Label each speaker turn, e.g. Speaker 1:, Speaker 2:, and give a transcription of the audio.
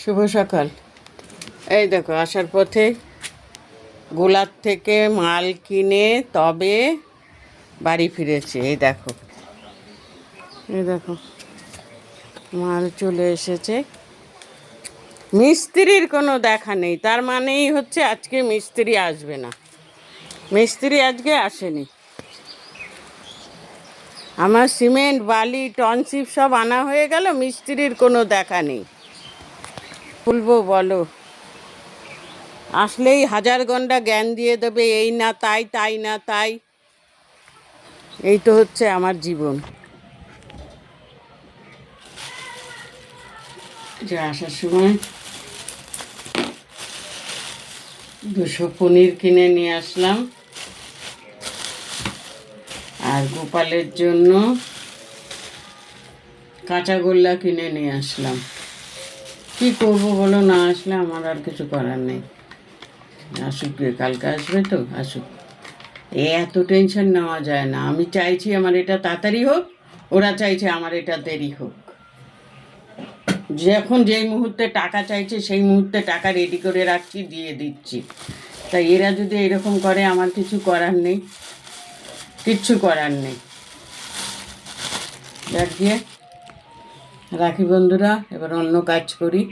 Speaker 1: শুভ সকাল। এই দেখো আসার পথে গোলার থেকে মাল কিনে তবে বাড়ি ফিরেছি। এই দেখো মাল চলে এসেছে। মিস্ত্রির কোনো দেখা নেই, তার মানেই হচ্ছে আজকে মিস্ত্রি আসবে না। মিস্ত্রি আজকে আসেনি। আমার সিমেন্ট বালি টনশিপ সব আনা হয়ে গেল, মিস্ত্রির কোনো দেখা নেই। বলবো বলো, আসলেই হাজার ঘন্টা জ্ঞান দিয়ে দেবে, এই না তাই, তাই না তাই। এই তো হচ্ছে আমার জীবন। যে আসার সময় 200 পনির কিনে নিয়ে আসলাম, আর গোপালের জন্য কাঁচা গোল্লা কিনে নিয়ে আসলাম। কি করবো বলো, না আসলে আমার আর কিছু করার নেই। আসুক, কালকে আসবে তো আসুক। এত টেনশন নেওয়া যায় না। আমি চাইছি আমার এটা তাড়াতাড়ি হোক, ওরা চাইছে আমার এটা দেরি হোক। যখন যেই মুহূর্তে টাকা চাইছে সেই মুহূর্তে টাকা রেডি করে রাখছি, দিয়ে দিচ্ছি। তাই এরা যদি এরকম করে আমার কিছু করার নেই, কিচ্ছু করার নেই। যাক গিয়ে রাখি বন্ধুরা, এবার অন্য কাজ করি।